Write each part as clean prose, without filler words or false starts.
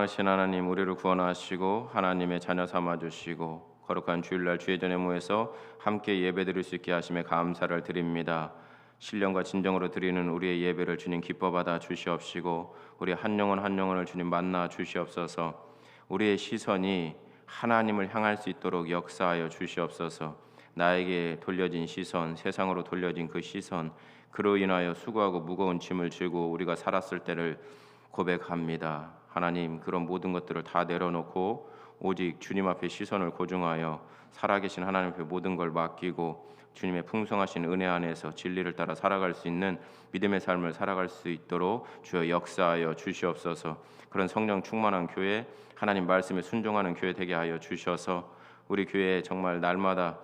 하신 하나님, 우리를 구원하시고 하나님의 자녀 삼아 주시고 거룩한 주일날 주의 전에 모여서 함께 예배드릴 수 있게 하심에 감사를 드립니다. 신령과 진정으로 드리는 우리의 예배를 주님 기뻐 받아 주시옵시고 우리 한 영혼 한 영혼을 주님 만나 주시옵소서. 우리의 시선이 하나님을 향할 수 있도록 역사하여 주시옵소서. 나에게 돌려진 시선, 세상으로 돌려진 그 시선, 그로 인하여 수고하고 무거운 짐을 지고 우리가 살았을 때를 고백합니다. 하나님, 그런 모든 것들을 다 내려놓고 오직 주님 앞에 시선을 고정하여 살아계신 하나님 앞에 모든 걸 맡기고 주님의 풍성하신 은혜 안에서 진리를 따라 살아갈 수 있는 믿음의 삶을 살아갈 수 있도록 주여 역사하여 주시옵소서. 그런 성령 충만한 교회, 하나님 말씀에 순종하는 교회 되게 하여 주셔서 우리 교회에 정말 날마다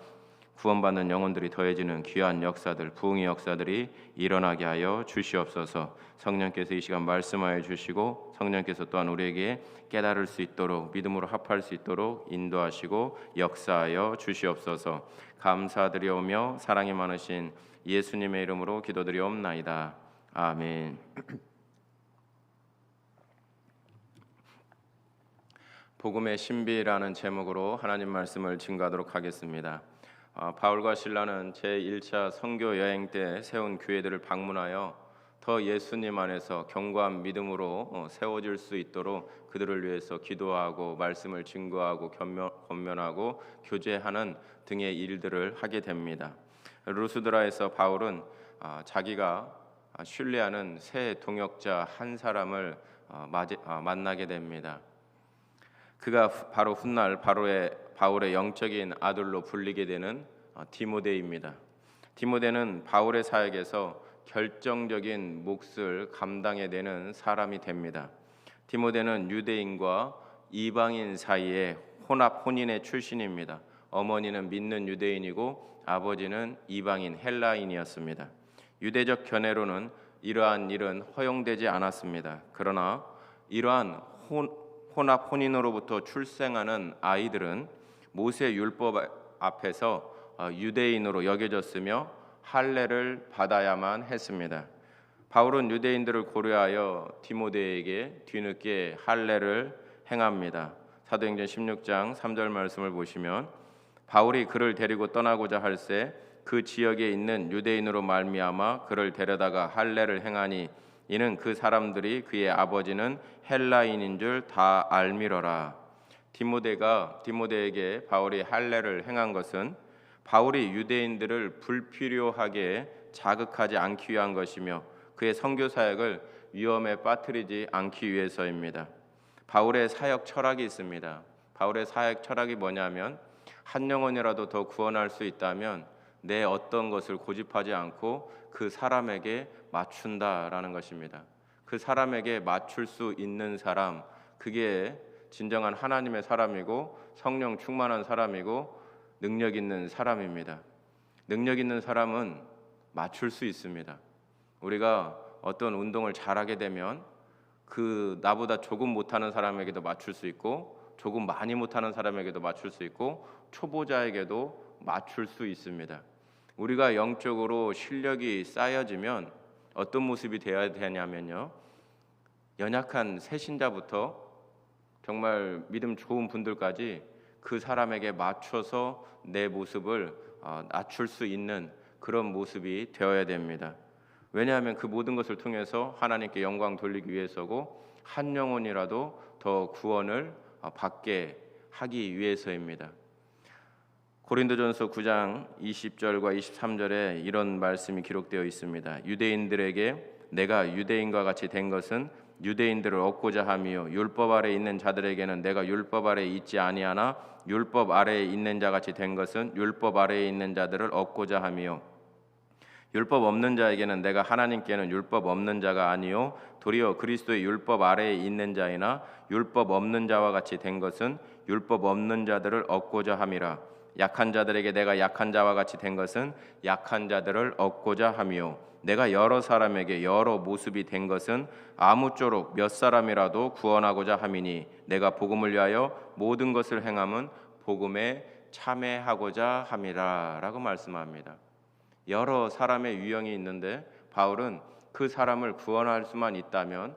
구원받는 영혼들이 더해지는 귀한 역사들, 부흥의 역사들이 일어나게 하여 주시옵소서. 성령께서 이 시간 말씀하여 주시고 성령께서 또한 우리에게 깨달을 수 있도록 믿음으로 합할 수 있도록 인도하시고 역사하여 주시옵소서. 감사드리오며 사랑이 많으신 예수님의 이름으로 기도드리옵나이다. 아멘. 복음의 신비라는 제목으로 하나님 말씀을 증거하도록 하겠습니다. 바울과 실라는 제1차 선교 여행 때 세운 교회들을 방문하여 더 예수님 안에서 견고한 믿음으로 세워질 수 있도록 그들을 위해서 기도하고 말씀을 증거하고 권면하고 교제하는 등의 일들을 하게 됩니다. 루스드라에서 바울은 자기가 신뢰하는 새 동역자 한 사람을 만나게 됩니다. 그가 바로 훗날 바울의 영적인 아들로 불리게 되는 디모데입니다. 디모데는 바울의 사역에서 결정적인 몫을 감당해야 되는 사람이 됩니다. 디모데는 유대인과 이방인 사이에 혼인의 출신입니다. 어머니는 믿는 유대인이고 아버지는 이방인 헬라인이었습니다. 유대적 견해로는 이러한 일은 허용되지 않았습니다. 그러나 이러한 혼인으로부터 출생하는 아이들은 모세 율법 앞에서 유대인으로 여겨졌으며 할례를 받아야만 했습니다. 바울은 유대인들을 고려하여 디모데에게 뒤늦게 할례를 행합니다. 사도행전 16장 3절 말씀을 보시면 바울이 그를 데리고 떠나고자 할새 그 지역에 있는 유대인으로 말미암아 그를 데려다가 할례를 행하니 이는 그 사람들이 그의 아버지는 헬라인인 줄 다 알미러라. 디모데에게 바울이 할례를 행한 것은 바울이 유대인들을 불필요하게 자극하지 않기 위한 것이며 그의 선교 사역을 위험에 빠뜨리지 않기 위해서입니다. 바울의 사역 철학이 있습니다. 바울의 사역 철학이 뭐냐면 한 영혼이라도 더 구원할 수 있다면 내 어떤 것을 고집하지 않고 그 사람에게 맞춘다라는 것입니다. 그 사람에게 맞출 수 있는 사람, 그게 진정한 하나님의 사람이고 성령 충만한 사람이고 능력 있는 사람입니다. 능력 있는 사람은 맞출 수 있습니다. 우리가 어떤 운동을 잘하게 되면 그 나보다 조금 못하는 사람에게도 맞출 수 있고 조금 많이 못하는 사람에게도 맞출 수 있고 초보자에게도 맞출 수 있습니다. 우리가 영적으로 실력이 쌓여지면 어떤 모습이 되어야 되냐면요, 연약한 새신자부터 정말 믿음 좋은 분들까지 그 사람에게 맞춰서 내 모습을 낮출 수 있는 그런 모습이 되어야 됩니다. 왜냐하면 그 모든 것을 통해서 하나님께 영광 돌리기 위해서고 한 영혼이라도 더 구원을 받게 하기 위해서입니다. 고린도전서 9장 20절과 23절에 이런 말씀이 기록되어 있습니다. 유대인들에게 내가 유대인과 같이 된 것은 유대인들을 얻고자 함이요 율법 아래에 있는 자들에게는 내가 율법 아래에 있지 아니하나 율법 아래에 있는 자같이 된 것은 율법 아래에 있는 자들을 얻고자 함이요 율법 없는 자에게는 내가 하나님께는 율법 없는 자가 아니요 도리어 그리스도의 율법 아래에 있는 자이나 율법 없는 자와 같이 된 것은 율법 없는 자들을 얻고자 함이라. 약한 자들에게 내가 약한 자와 같이 된 것은 약한 자들을 얻고자 함이요 내가 여러 사람에게 여러 모습이 된 것은 아무쪼록 몇 사람이라도 구원하고자 함이니 내가 복음을 위하여 모든 것을 행함은 복음에 참여하고자 함이라 라고 말씀합니다. 여러 사람의 유형이 있는데 바울은 그 사람을 구원할 수만 있다면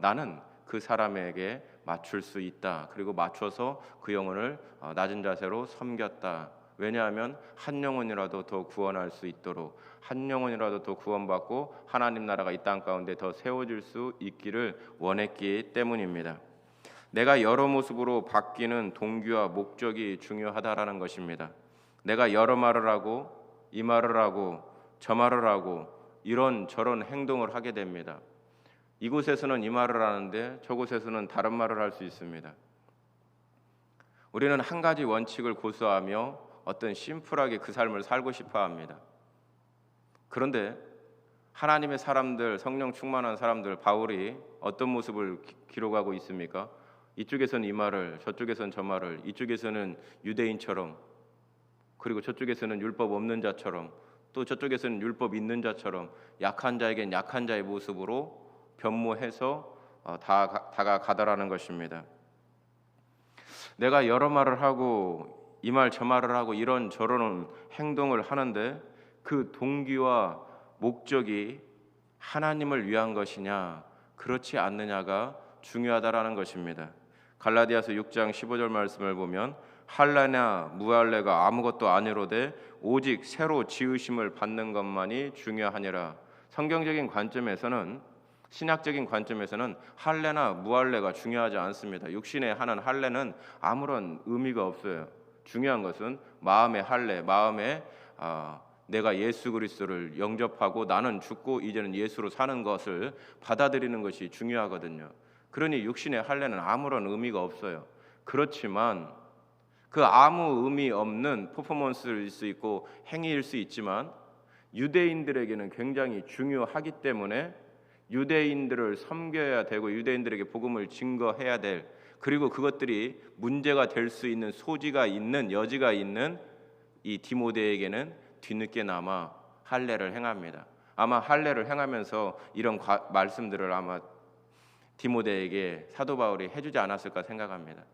나는 그 사람에게 맞출 수 있다. 그리고 맞춰서 그 영혼을 낮은 자세로 섬겼다. 왜냐하면 한 영혼이라도 더 구원할 수 있도록, 한 영혼이라도 더 구원받고 하나님 나라가 이 땅 가운데 더 세워질 수 있기를 원했기 때문입니다. 내가 여러 모습으로 바뀌는 동기와 목적이 중요하다라는 것입니다. 내가 여러 말을 하고 이 말을 하고 저 말을 하고 이런 저런 행동을 하게 됩니다. 이곳에서는 이 말을 하는데 저곳에서는 다른 말을 할 수 있습니다. 우리는 한 가지 원칙을 고수하며 어떤 심플하게 그 삶을 살고 싶어 합니다. 그런데 하나님의 사람들, 성령 충만한 사람들, 바울이 어떤 모습을 기록하고 있습니까? 이쪽에서는 이 말을, 저쪽에서는 저 말을, 이쪽에서는 유대인처럼, 그리고 저쪽에서는 율법 없는 자처럼, 또 저쪽에서는 율법 있는 자처럼 약한 자에겐 약한 자의 모습으로 변모해서 다가가더라는 것입니다. 내가 여러 말을 하고 이 말 저 말을 하고 이런 저런 행동을 하는데 그 동기와 목적이 하나님을 위한 것이냐 그렇지 않느냐가 중요하다라는 것입니다. 갈라디아서 6장 15절 말씀을 보면 할례나 무할례가 아무것도 아니로되 오직 새로 지으심을 받는 것만이 중요하니라. 성경적인 관점에서는, 신학적인 관점에서는 할례나 무할례가 중요하지 않습니다. 육신에 하는 할례는 아무런 의미가 없어요. 중요한 것은 마음의 할례, 마음에 내가 예수 그리스도를 영접하고 나는 죽고 이제는 예수로 사는 것을 받아들이는 것이 중요하거든요. 그러니 육신의 할례는 아무런 의미가 없어요. 그렇지만 그 아무 의미 없는 퍼포먼스일 수 있고 행위일 수 있지만 유대인들에게는 굉장히 중요하기 때문에 유대인들을 섬겨야 되고 유대인들에게 복음을 증거해야 될, 그리고 그것들이 문제가 될 수 있는 소지가 있는, 여지가 있는 이 디모데에게는 뒤늦게나마 할례를 행합니다. 아마 할례를 행하면서 이런 말씀들을 아마 디모데에게 사도 바울이 해주지 않았을까 생각합니다.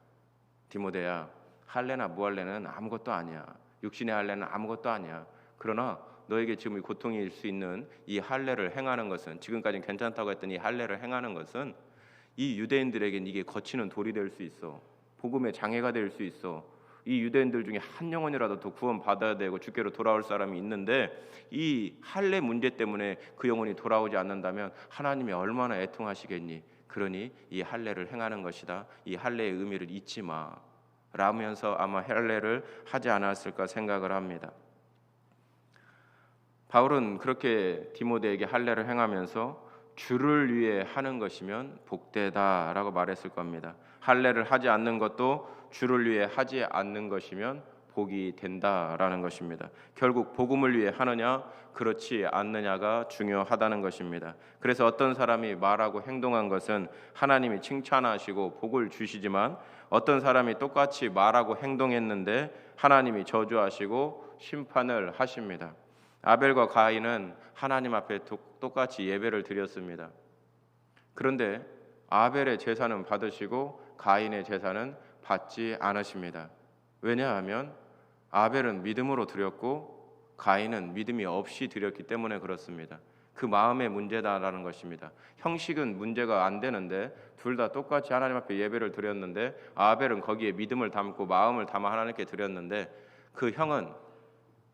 디모데야, 할례나 무할례는 아무것도 아니야. 육신의 할례는 아무것도 아니야. 그러나 너에게 지금 고통일 수 있는 이 할례를 행하는 것은, 지금까지는 괜찮다고 했던 이 할례를 행하는 것은 이 유대인들에겐 이게 거치는 돌이 될 수 있어. 복음의 장애가 될 수 있어. 이 유대인들 중에 한 영혼이라도 더 구원받아야 되고 주께로 돌아올 사람이 있는데 이 할례 문제 때문에 그 영혼이 돌아오지 않는다면 하나님이 얼마나 애통하시겠니? 그러니 이 할례를 행하는 것이다. 이 할례의 의미를 잊지 마. 라면서 아마 할례를 하지 않았을까 생각을 합니다. 바울은 그렇게 디모데에게 할례를 행하면서 주를 위해 하는 것이면 복되다라고 말했을 겁니다. 할례를 하지 않는 것도 주를 위해 하지 않는 것이면 복이 된다라는 것입니다. 결국 복음을 위해 하느냐 그렇지 않느냐가 중요하다는 것입니다. 그래서 어떤 사람이 말하고 행동한 것은 하나님이 칭찬하시고 복을 주시지만 어떤 사람이 똑같이 말하고 행동했는데 하나님이 저주하시고 심판을 하십니다. 아벨과 가인은 하나님 앞에 똑같이 예배를 드렸습니다. 그런데 아벨의 제사는 받으시고 가인의 제사는 받지 않으십니다. 왜냐하면 아벨은 믿음으로 드렸고 가인은 믿음이 없이 드렸기 때문에 그렇습니다. 그 마음의 문제다라는 것입니다. 형식은 문제가 안 되는데 둘 다 똑같이 하나님 앞에 예배를 드렸는데 아벨은 거기에 믿음을 담고 마음을 담아 하나님께 드렸는데 그 형은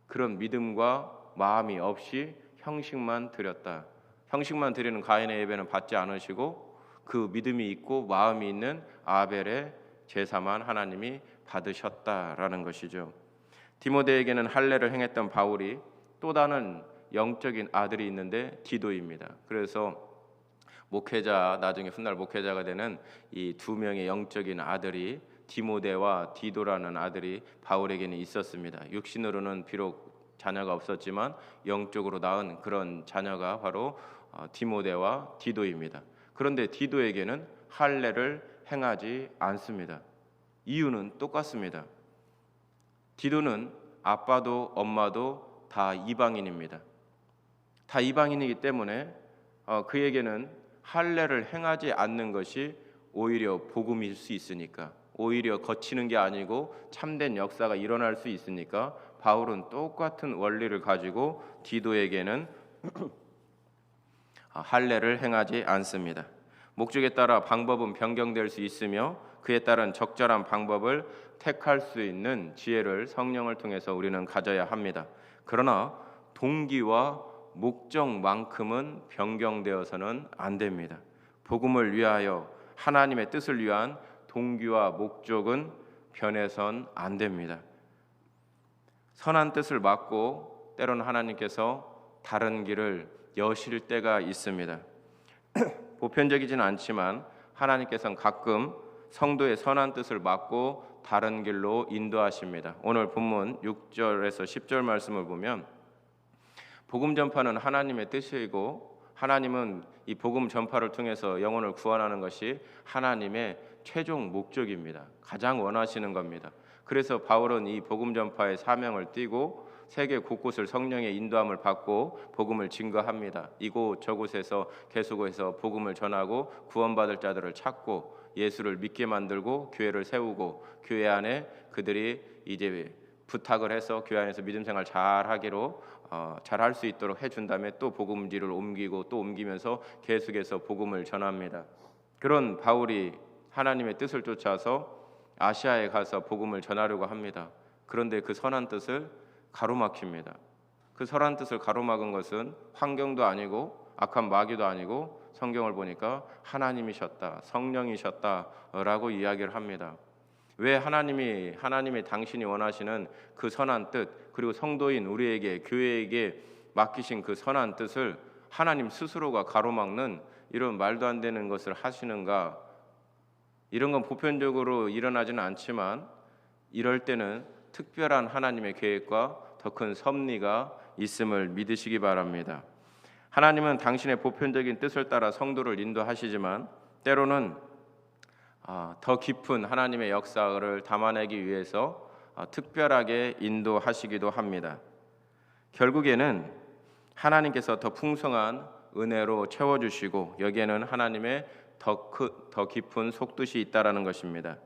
그런 믿음과 마음이 없이 형식만 드렸다. 형식만 드리는 가인의 예배는 받지 않으시고 그 믿음이 있고 마음이 있는 아벨의 제사만 하나님이 받으셨다라는 것이죠. 디모데에게는 할례를 행했던 바울이 또 다른 영적인 아들이 있는데 디도입니다. 그래서 목회자, 나중에 훗날 목회자가 되는 이 두 명의 영적인 아들이 디모데와 디도라는 아들이 바울에게는 있었습니다. 육신으로는 비록 자녀가 없었지만 영적으로 낳은 그런 자녀가 바로 디모데와 디도입니다. 그런데 디도에게는 할례를 행하지 않습니다. 이유는 똑같습니다. 디도는 아빠도 엄마도 다 이방인입니다. 다 이방인이기 때문에 그에게는 할례를 행하지 않는 것이 오히려 복음일 수 있으니까, 오히려 거치는 게 아니고 참된 역사가 일어날 수 있으니까 바울은 똑같은 원리를 가지고 디도에게는 할례를 행하지 않습니다. 목적에 따라 방법은 변경될 수 있으며 그에 따른 적절한 방법을 택할 수 있는 지혜를 성령을 통해서 우리는 가져야 합니다. 그러나 동기와 목적만큼은 변경되어서는 안 됩니다. 복음을 위하여 하나님의 뜻을 위한 동기와 목적은 변해선 안 됩니다. 선한 뜻을 막고 때로는 하나님께서 다른 길을 여실 때가 있습니다. 보편적이지는 않지만 하나님께서는 가끔 성도의 선한 뜻을 막고 다른 길로 인도하십니다. 오늘 본문 6절에서 10절 말씀을 보면 복음 전파는 하나님의 뜻이고 하나님은 이 복음 전파를 통해서 영혼을 구원하는 것이 하나님의 최종 목적입니다. 가장 원하시는 겁니다. 그래서 바울은 이 복음 전파의 사명을 띠고 세계 곳곳을 성령의 인도함을 받고 복음을 증거합니다. 이곳 저곳에서 계속해서 복음을 전하고 구원받을 자들을 찾고 예수를 믿게 만들고 교회를 세우고 교회 안에 그들이 이제 부탁을 해서 교회 안에서 믿음 생활 잘하기로 잘할 수 있도록 해준 다음에 또 복음지를 옮기고 또 옮기면서 계속해서 복음을 전합니다. 그런 바울이 하나님의 뜻을 쫓아서 아시아에 가서 복음을 전하려고 합니다. 그런데 그 선한 뜻을 가로막힙니다. 그 선한 뜻을 가로막은 것은 환경도 아니고 악한 마귀도 아니고 성경을 보니까 하나님이셨다, 성령이셨다라고 이야기를 합니다. 왜 하나님이 당신이 원하시는 그 선한 뜻 그리고 성도인 우리에게 교회에게 맡기신 그 선한 뜻을 하나님 스스로가 가로막는 이런 말도 안 되는 것을 하시는가? 이런 건 보편적으로 일어나지는 않지만 이럴 때는 특별한 하나님의 계획과 더 큰 섭리가 있음을 믿으시기 바랍니다. 하나님은 당신의 보편적인 뜻을 따라 성도를 인도하시지만 때로는 더 깊은 하나님의 역사를 담아내기 위해서 특별하게 인도하시기도 합니다. 결국에는 하나님께서 더 풍성한 은혜로 채워주시고 여기에는 하나님의 더 깊은 속뜻이 있다라는 것입니다.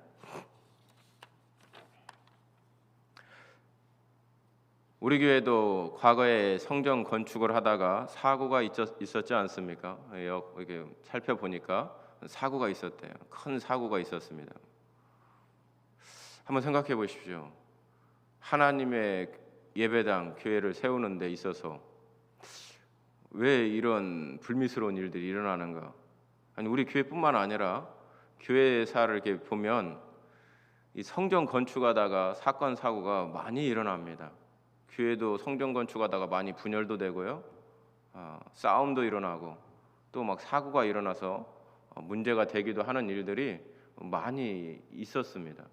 우리 교회도 과거에 성전 건축을 하다가 사고가 있었지 않습니까? 이렇게 살펴보니까 사고가 있었대요. 큰 사고가 있었습니다. 한번 생각해 보십시오. 하나님의 예배당, 교회를 세우는 데 있어서 왜 이런 불미스러운 일들이 일어나는가? 아니 우리 교회뿐만 아니라 교회사를 이렇게 보면 이 성전 건축하다가 사건 사고가 많이 일어납니다. 교회도 성전 건축하다가 많이 분열도 되고요, 싸움도 일어나고 또 막 사고가 일어나서 문제가 되기도 하는 일들이 많이 있었습니다.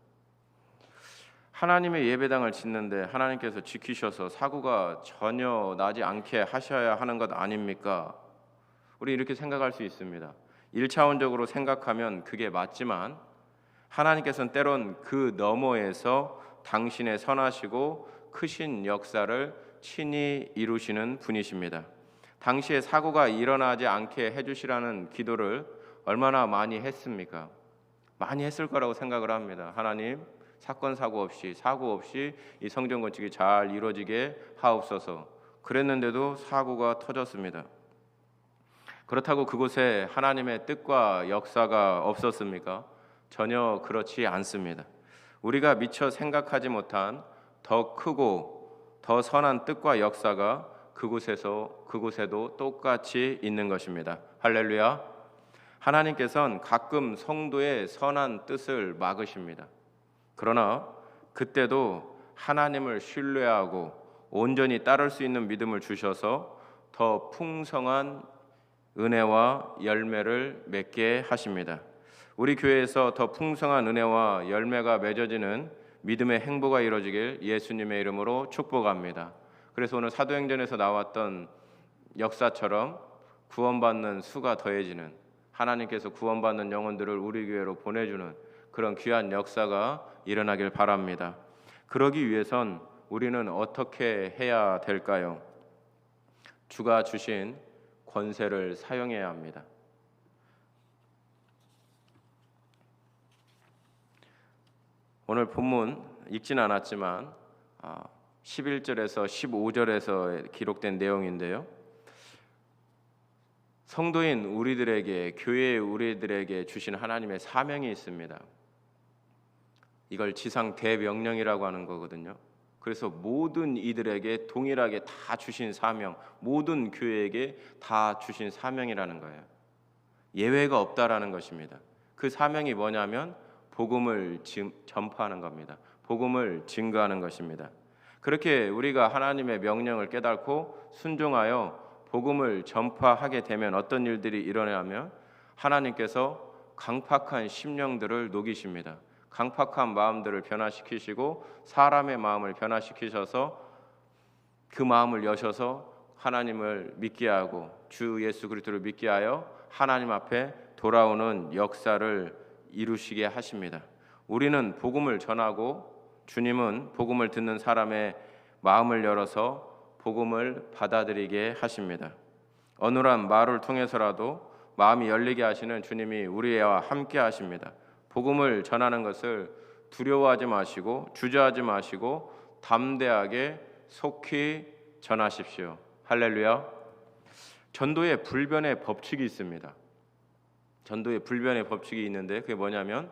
하나님의 예배당을 짓는데 하나님께서 지키셔서 사고가 전혀 나지 않게 하셔야 하는 것 아닙니까? 우리 이렇게 생각할 수 있습니다. 1차원적으로 생각하면 그게 맞지만 하나님께서는 때론 그 너머에서 당신의 선하시고 크신 역사를 친히 이루시는 분이십니다. 당시에 사고가 일어나지 않게 해주시라는 기도를 얼마나 많이 했습니까? 많이 했을 거라고 생각을 합니다. 하나님, 사건 사고 없이 이 성전 건축이 잘 이루어지게 하옵소서. 그랬는데도 사고가 터졌습니다. 그렇다고 그곳에 하나님의 뜻과 역사가 없었습니까? 전혀 그렇지 않습니다. 우리가 미처 생각하지 못한 더 크고 더 선한 뜻과 역사가 그곳에도 똑같이 있는 것입니다. 할렐루야. 하나님께서는 가끔 성도의 선한 뜻을 막으십니다. 그러나 그때도 하나님을 신뢰하고 온전히 따를 수 있는 믿음을 주셔서 더 풍성한 은혜와 열매를 맺게 하십니다. 우리 교회에서 더 풍성한 은혜와 열매가 맺어지는 믿음의 행보가 이루어지길 예수님의 이름으로 축복합니다. 그래서 오늘 사도행전에서 나왔던 역사처럼 구원받는 수가 더해지는, 하나님께서 구원받는 영혼들을 우리 교회로 보내주는 그런 귀한 역사가 일어나길 바랍니다. 그러기 위해선 우리는 어떻게 해야 될까요? 주가 주신 권세를 사용해야 합니다. 오늘 본문 읽지는 않았지만 11절에서 15절에서 기록된 내용인데요. 성도인 우리들에게, 교회의 우리들에게 주신 하나님의 사명이 있습니다. 이걸 지상 대명령이라고 하는 거거든요. 그래서 모든 이들에게 동일하게 다 주신 사명, 모든 교회에게 다 주신 사명이라는 거예요. 예외가 없다라는 것입니다. 그 사명이 뭐냐면 복음을 전파하는 겁니다. 복음을 증거하는 것입니다. 그렇게 우리가 하나님의 명령을 깨닫고 순종하여 복음을 전파하게 되면 어떤 일들이 일어나면 하나님께서 강팍한 심령들을 녹이십니다. 강팍한 마음들을 변화시키시고 사람의 마음을 변화시키셔서 그 마음을 여셔서 하나님을 믿게 하고 주 예수 그리스도를 믿게 하여 하나님 앞에 돌아오는 역사를 이루시게 하십니다. 우리는 복음을 전하고 주님은 복음을 듣는 사람의 마음을 열어서 복음을 받아들이게 하십니다. 어눌한 말을 통해서라도 마음이 열리게 하시는 주님이 우리와 함께 하십니다. 복음을 전하는 것을 두려워하지 마시고 주저하지 마시고 담대하게 속히 전하십시오. 할렐루야. 전도의 불변의 법칙이 있습니다. 전도의 불변의 법칙이 있는데 그게 뭐냐면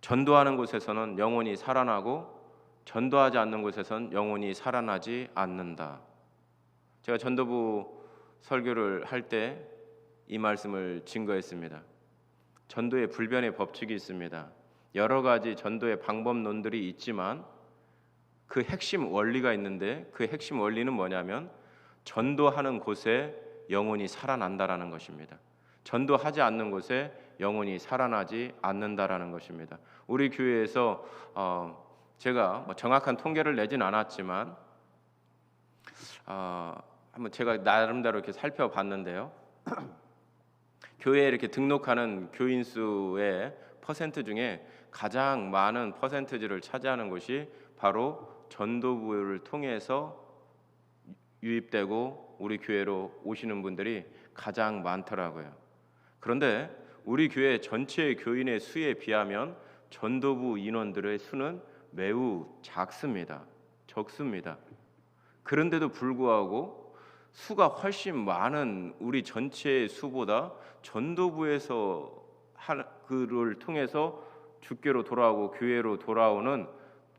전도하는 곳에서는 영혼이 살아나고 전도하지 않는 곳에서는 영혼이 살아나지 않는다. 제가 전도부 설교를 할 때 이 말씀을 증거했습니다. 전도의 불변의 법칙이 있습니다. 여러 가지 전도의 방법론들이 있지만 그 핵심 원리가 있는데 그 핵심 원리는 뭐냐면 전도하는 곳에 영혼이 살아난다라는 것입니다. 전도하지 않는 곳에 영혼이 살아나지 않는다라는 것입니다. 우리 교회에서 제가 정확한 통계를 내진 않았지만 한번 제가 나름대로 이렇게 살펴봤는데요. 교회에 이렇게 등록하는 교인 수의 퍼센트 중에 가장 많은 퍼센트지를 차지하는 곳이 바로 전도부를 통해서 유입되고 우리 교회로 오시는 분들이 가장 많더라고요. 그런데 우리 교회 전체 교인의 수에 비하면 전도부 인원들의 수는 매우 작습니다. 적습니다. 그런데도 불구하고 수가 훨씬 많은 우리 전체의 수보다 전도부에서 그를 통해서 주께로 돌아오고 교회로 돌아오는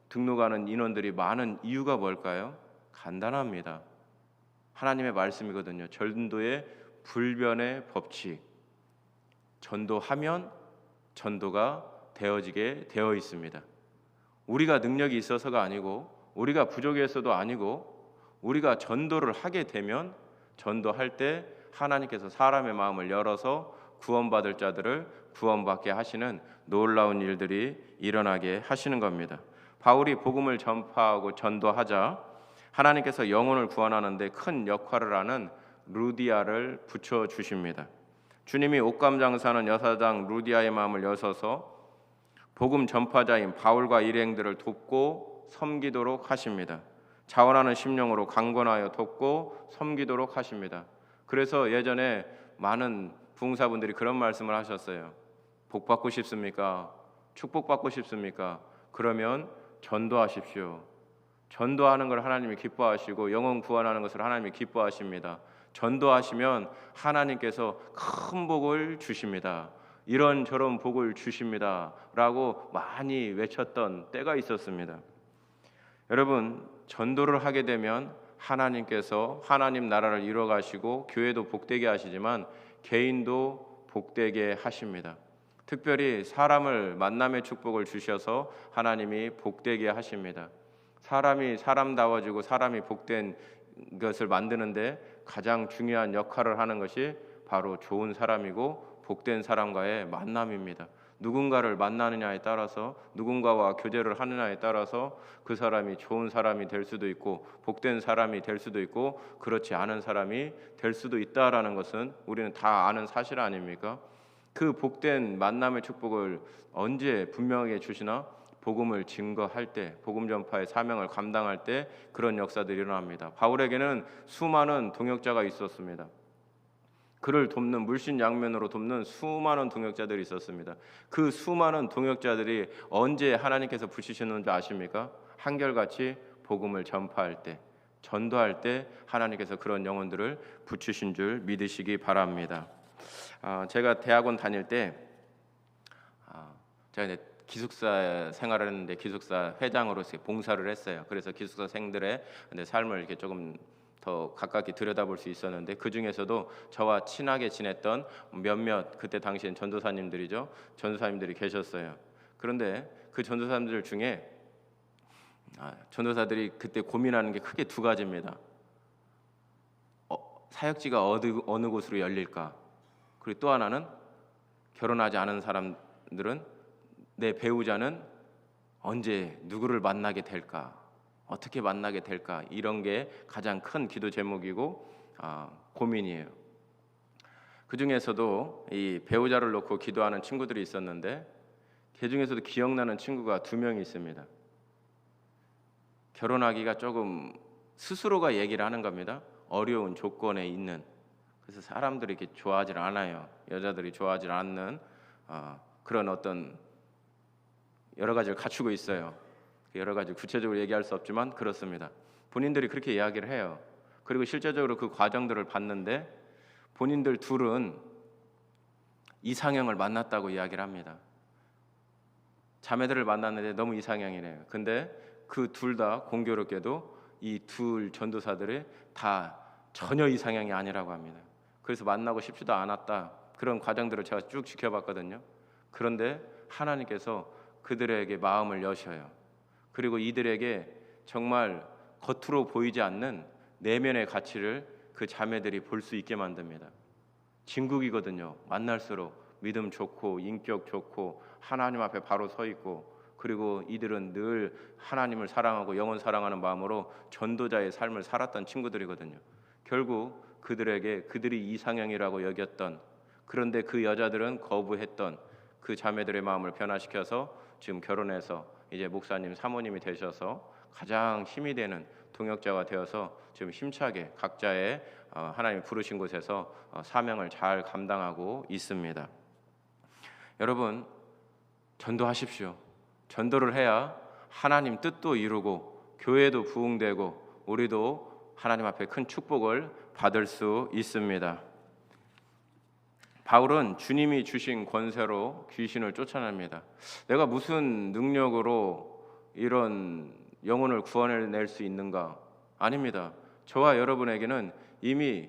등록하는 인원들이 많은 이유가 뭘까요? 간단합니다. 하나님의 말씀이거든요. 전도의 불변의 법칙. 전도하면 전도가 되어지게 되어 있습니다. 우리가 능력이 있어서가 아니고 우리가 부족해서도 아니고 우리가 전도를 하게 되면 전도할 때 하나님께서 사람의 마음을 열어서 구원받을 자들을 구원받게 하시는 놀라운 일들이 일어나게 하시는 겁니다. 바울이 복음을 전파하고 전도하자 하나님께서 영혼을 구원하는데 큰 역할을 하는 루디아를 붙여주십니다. 주님이 옥감 장사하는 여사장 루디아의 마음을 여셔서 복음 전파자인 바울과 일행들을 돕고 섬기도록 하십니다. 자원하는 심령으로 강권하여 돕고 섬기도록 하십니다. 그래서 예전에 많은 부흥사분들이 그런 말씀을 하셨어요. 복 받고 싶습니까? 축복받고 싶습니까? 그러면 전도하십시오. 전도하는 걸 하나님이 기뻐하시고 영혼 구원하는 것을 하나님이 기뻐하십니다. 전도하시면 하나님께서 큰 복을 주십니다. 이런저런 복을 주십니다. 라고 많이 외쳤던 때가 있었습니다. 여러분, 전도를 하게 되면 하나님께서 하나님 나라를 이루어 가시고 교회도 복되게 하시지만 개인도 복되게 하십니다. 특별히 사람을 만남의 축복을 주셔서 하나님이 복되게 하십니다. 사람이 사람다워지고 사람이 복된 것을 만드는데 가장 중요한 역할을 하는 것이 바로 좋은 사람이고 복된 사람과의 만남입니다. 누군가를 만나느냐에 따라서 누군가와 교제를 하느냐에 따라서 그 사람이 좋은 사람이 될 수도 있고 복된 사람이 될 수도 있고 그렇지 않은 사람이 될 수도 있다라는 것은 우리는 다 아는 사실 아닙니까? 그 복된 만남의 축복을 언제 분명하게 주시나? 복음을 증거할 때, 복음 전파의 사명을 감당할 때 그런 역사들이 일어납니다. 바울에게는 수많은 동역자가 있었습니다. 그를 돕는 물신양면으로 돕는 수많은 동역자들이 있었습니다. 그 수많은 동역자들이 언제 하나님께서 붙이셨는지 아십니까? 한결같이 복음을 전파할 때, 전도할 때 하나님께서 그런 영혼들을 붙이신 줄 믿으시기 바랍니다. 제가 대학원 다닐 때 제가 이제 기숙사 생활을 했는데 기숙사 회장으로서 봉사를 했어요. 그래서 기숙사생들의 삶을 이렇게 조금 더 가깝게 들여다볼 수 있었는데, 그 중에서도 저와 친하게 지냈던 몇몇 그때 당시엔 전도사님들이 계셨어요. 그런데 그 전도사님들 중에 전도사들이 그때 고민하는 게 크게 두 가지입니다. 사역지가 어느 곳으로 열릴까? 그리고 또 하나는 결혼하지 않은 사람들은 내 배우자는 언제 누구를 만나게 될까? 어떻게 만나게 될까? 이런 게 가장 큰 기도 제목이고 고민이에요. 그 중에서도 이 배우자를 놓고 기도하는 친구들이 있었는데, 그 중에서도 기억나는 친구가 2명이 있습니다. 결혼하기가 조금 스스로가 얘기를 하는 겁니다. 어려운 조건에 있는, 그래서 사람들이 이렇게 좋아하지 않아요. 여자들이 좋아하지 않는 그런 어떤 여러 가지를 갖추고 있어요. 여러 가지 구체적으로 얘기할 수 없지만 그렇습니다. 본인들이 그렇게 이야기를 해요. 그리고 실제적으로 그 과정들을 봤는데 본인들 둘은 이상형을 만났다고 이야기를 합니다. 자매들을 만났는데 너무 이상형이래요. 근데 그 둘 다 공교롭게도 이 둘 전도사들이 다 전혀 이상형이 아니라고 합니다. 그래서 만나고 싶지도 않았다. 그런 과정들을 제가 쭉 지켜봤거든요. 그런데 하나님께서 그들에게 마음을 여셔요. 그리고 이들에게 정말 겉으로 보이지 않는 내면의 가치를 그 자매들이 볼 수 있게 만듭니다. 진국이거든요. 만날수록 믿음 좋고 인격 좋고 하나님 앞에 바로 서 있고, 그리고 이들은 늘 하나님을 사랑하고 영혼 사랑하는 마음으로 전도자의 삶을 살았던 친구들이거든요. 결국 그들이 이상형이라고 여겼던, 그런데 그 여자들은 거부했던 그 자매들의 마음을 변화시켜서 지금 결혼해서 이제 목사님, 사모님이 되셔서 가장 힘이 되는 동역자가 되어서 지금 힘차게 각자의 하나님이 부르신 곳에서 사명을 잘 감당하고 있습니다. 여러분, 전도하십시오. 전도를 해야 하나님 뜻도 이루고 교회도 부흥되고 우리도 하나님 앞에 큰 축복을 받을 수 있습니다. 바울은 주님이 주신 권세로 귀신을 쫓아냅니다. 내가 무슨 능력으로 이런 영혼을 구원해낼 수 있는가? 아닙니다. 저와 여러분에게는 이미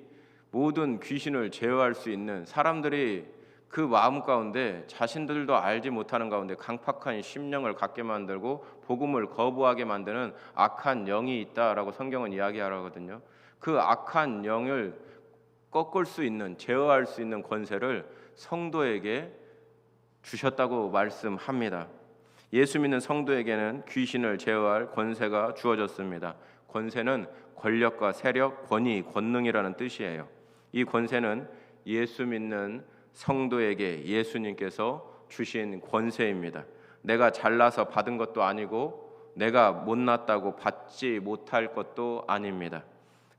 모든 귀신을 제어할 수 있는, 사람들이 그 마음 가운데 자신들도 알지 못하는 가운데 강팍한 심령을 갖게 만들고 복음을 거부하게 만드는 악한 영이 있다라고 성경은 이야기하거든요. 그 악한 영을 꺾을 수 있는, 제어할 수 있는 권세를 성도에게 주셨다고 말씀합니다. 예수 믿는 성도에게는 귀신을 제어할 권세가 주어졌습니다. 권세는 권력과 세력, 권위, 권능이라는 뜻이에요. 이 권세는 예수 믿는 성도에게 예수님께서 주신 권세입니다. 내가 잘나서 받은 것도 아니고 내가 못났다고 받지 못할 것도 아닙니다.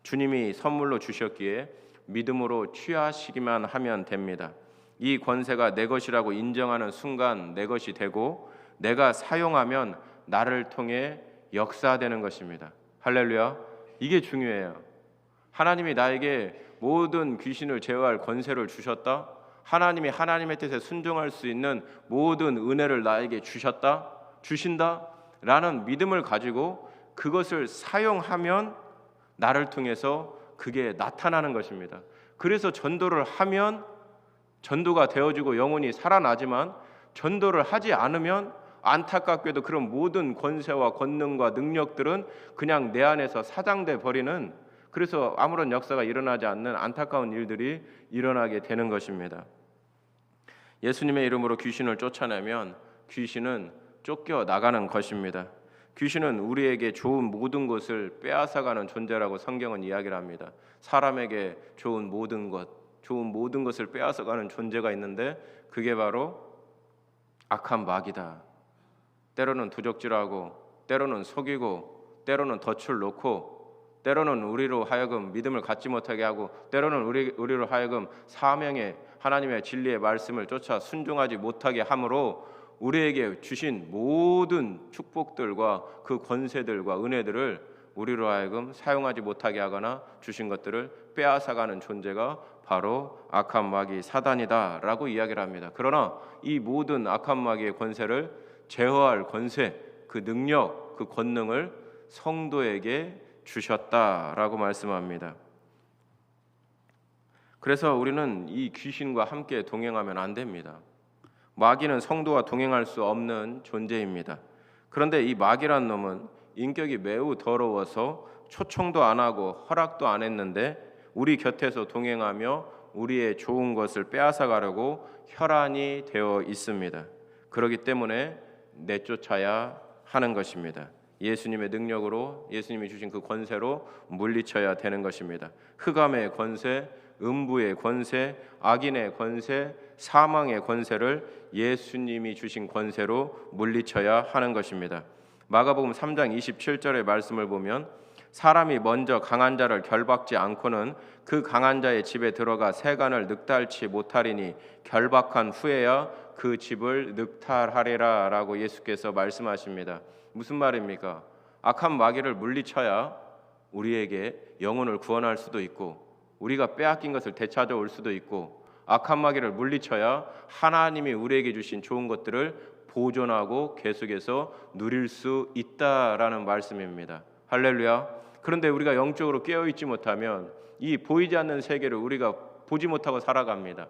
주님이 선물로 주셨기에 믿음으로 취하시기만 하면 됩니다. 이 권세가 내 것이라고 인정하는 순간 내 것이 되고, 내가 사용하면 나를 통해 역사되는 것입니다. 할렐루야. 이게 중요해요. 하나님이 나에게 모든 귀신을 제어할 권세를 주셨다. 하나님이 하나님의 뜻에 순종할 수 있는 모든 은혜를 나에게 주신다 라는 믿음을 가지고 그것을 사용하면 나를 통해서 그게 나타나는 것입니다. 그래서 전도를 하면 전도가 되어지고 영혼이 살아나지만, 전도를 하지 않으면 안타깝게도 그런 모든 권세와 권능과 능력들은 그냥 내 안에서 사장돼 버리는, 그래서 아무런 역사가 일어나지 않는 안타까운 일들이 일어나게 되는 것입니다. 예수님의 이름으로 귀신을 쫓아내면 귀신은 쫓겨나가는 것입니다. 귀신은 우리에게 좋은 모든 것을 빼앗아가는 존재라고 성경은 이야기를 합니다. 사람에게 좋은 모든 것을 빼앗아가는 존재가 있는데 그게 바로 악한 마귀다. 때로는 도적질하고, 때로는 속이고, 때로는 덫을 놓고, 때로는 우리로 하여금 믿음을 갖지 못하게 하고, 때로는 우리로 하여금 사명의 하나님의 진리의 말씀을 쫓아 순종하지 못하게 함으로 우리에게 주신 모든 축복들과 그 권세들과 은혜들을 우리로 하여금 사용하지 못하게 하거나 주신 것들을 빼앗아가는 존재가 바로 악한 마귀 사단이다라고 이야기를 합니다. 그러나 이 모든 악한 마귀의 권세를 제어할 권세, 그 능력, 그 권능을 성도에게 주셨다라고 말씀합니다. 그래서 우리는 이 귀신과 함께 동행하면 안 됩니다. 마귀는 성도와 동행할 수 없는 존재입니다. 그런데 이 마귀란 놈은 인격이 매우 더러워서 초청도 안 하고 허락도 안 했는데 우리 곁에서 동행하며 우리의 좋은 것을 빼앗아가려고 혈안이 되어 있습니다. 그렇기 때문에 내쫓아야 하는 것입니다. 예수님의 능력으로, 예수님이 주신 그 권세로 물리쳐야 되는 것입니다. 흑암의 권세, 음부의 권세, 악인의 권세, 사망의 권세를 예수님이 주신 권세로 물리쳐야 하는 것입니다. 마가복음 3장 27절의 말씀을 보면 사람이 먼저 강한 자를 결박지 않고는 그 강한 자의 집에 들어가 세간을 늑달치 못하리니 결박한 후에야 그 집을 늑탈하리라 라고 예수께서 말씀하십니다. 무슨 말입니까? 악한 마귀를 물리쳐야 우리에게 영혼을 구원할 수도 있고 우리가 빼앗긴 것을 되찾아올 수도 있고 악한 마귀를 물리쳐야 하나님이 우리에게 주신 좋은 것들을 보존하고 계속해서 누릴 수 있다라는 말씀입니다. 할렐루야. 그런데 우리가 영적으로 깨어있지 못하면 이 보이지 않는 세계를 우리가 보지 못하고 살아갑니다.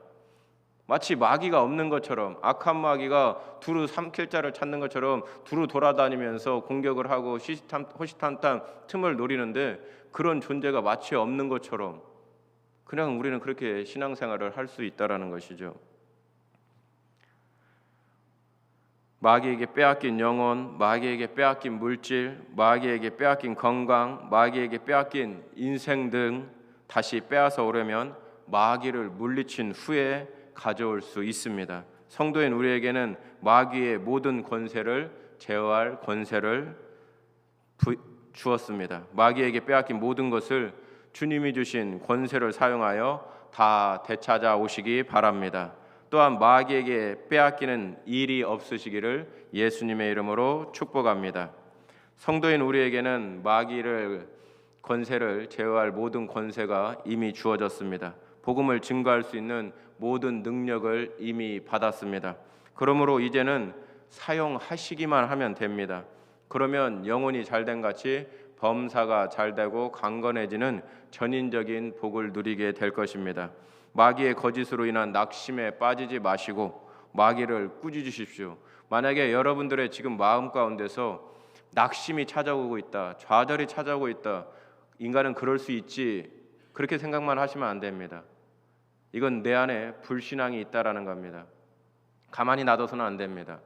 마치 마귀가 없는 것처럼, 악한 마귀가 두루 삼킬 자를 찾는 것처럼 두루 돌아다니면서 공격을 하고 호시탐탐 틈을 노리는데 그런 존재가 마치 없는 것처럼 그냥 우리는 그렇게 신앙생활을 할 수 있다라는 것이죠. 마귀에게 빼앗긴 영혼, 마귀에게 빼앗긴 물질, 마귀에게 빼앗긴 건강, 마귀에게 빼앗긴 인생 등 다시 빼앗아 오려면 마귀를 물리친 후에 가져올 수 있습니다. 성도인 우리에게는 마귀의 모든 권세를 제어할 권세를 주었습니다. 마귀에게 빼앗긴 모든 것을 주님이 주신 권세를 사용하여 다 되찾아 오시기 바랍니다. 또한 마귀에게 빼앗기는 일이 없으시기를 예수님의 이름으로 축복합니다. 성도인 우리에게는 마귀를 권세를 제어할 모든 권세가 이미 주어졌습니다. 복음을 증거할 수 있는 모든 능력을 이미 받았습니다. 그러므로 이제는 사용하시기만 하면 됩니다. 그러면 영혼이 잘된 같이 범사가 잘되고 강건해지는 전인적인 복을 누리게 될 것입니다. 마귀의 거짓으로 인한 낙심에 빠지지 마시고 마귀를 꾸짖으십시오. 만약에 여러분들의 지금 마음 가운데서 낙심이 찾아오고 있다, 좌절이 찾아오고 있다, 인간은 그럴 수 있지, 그렇게 생각만 하시면 안 됩니다. 이건 내 안에 불신앙이 있다라는 겁니다. 가만히 놔둬서는 안 됩니다.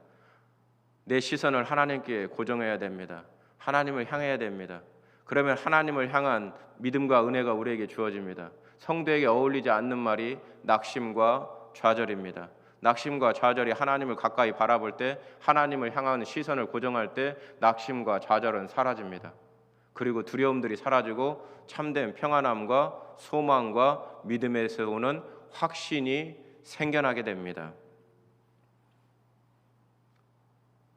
내 시선을 하나님께 고정해야 됩니다. 하나님을 향해야 됩니다. 그러면 하나님을 향한 믿음과 은혜가 우리에게 주어집니다. 성도에게 어울리지 않는 말이 낙심과 좌절입니다. 낙심과 좌절이 하나님을 가까이 바라볼 때, 하나님을 향한 시선을 고정할 때 낙심과 좌절은 사라집니다. 그리고 두려움들이 사라지고 참된 평안함과 소망과 믿음에서 오는 확신이 생겨나게 됩니다.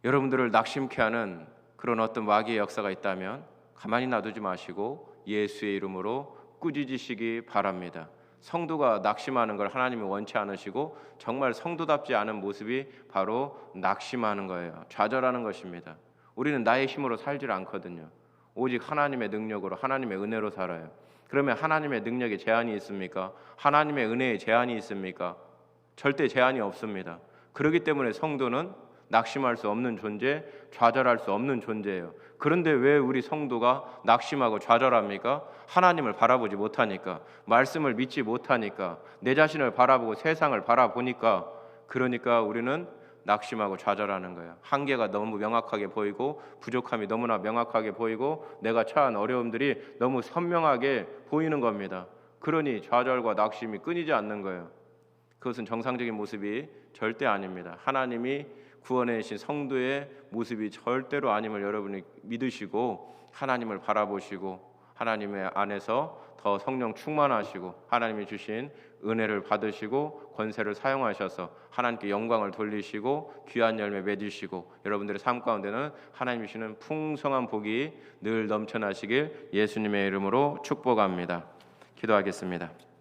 여러분들을 낙심케 하는 그런 어떤 마귀의 역사가 있다면 가만히 놔두지 마시고 예수의 이름으로 꾸짖으시기 바랍니다. 성도가 낙심하는 걸 하나님이 원치 않으시고 정말 성도답지 않은 모습이 바로 낙심하는 거예요. 좌절하는 것입니다. 우리는 나의 힘으로 살질 않거든요. 오직 하나님의 능력으로, 하나님의 은혜로 살아요. 그러면 하나님의 능력에 제한이 있습니까? 하나님의 은혜에 제한이 있습니까? 절대 제한이 없습니다. 그렇기 때문에 성도는 낙심할 수 없는 존재, 좌절할 수 없는 존재예요. 그런데 왜 우리 성도가 낙심하고 좌절합니까? 하나님을 바라보지 못하니까, 말씀을 믿지 못하니까, 내 자신을 바라보고 세상을 바라보니까, 그러니까 우리는 낙심하고 좌절하는 거예요. 한계가 너무 명확하게 보이고 부족함이 너무나 명확하게 보이고 내가 처한 어려움들이 너무 선명하게 보이는 겁니다. 그러니 좌절과 낙심이 끊이지 않는 거예요. 그것은 정상적인 모습이 절대 아닙니다. 하나님이 구원해 주신 성도의 모습이 절대로 아님을 여러분이 믿으시고 하나님을 바라보시고 하나님의 안에서 더 성령 충만하시고 하나님이 주신 은혜를 받으시고 권세를 사용하셔서 하나님께 영광을 돌리시고 귀한 열매 맺으시고 여러분들의 삶 가운데는 하나님이 주시는 풍성한 복이 늘 넘쳐나시길 예수님의 이름으로 축복합니다. 기도하겠습니다.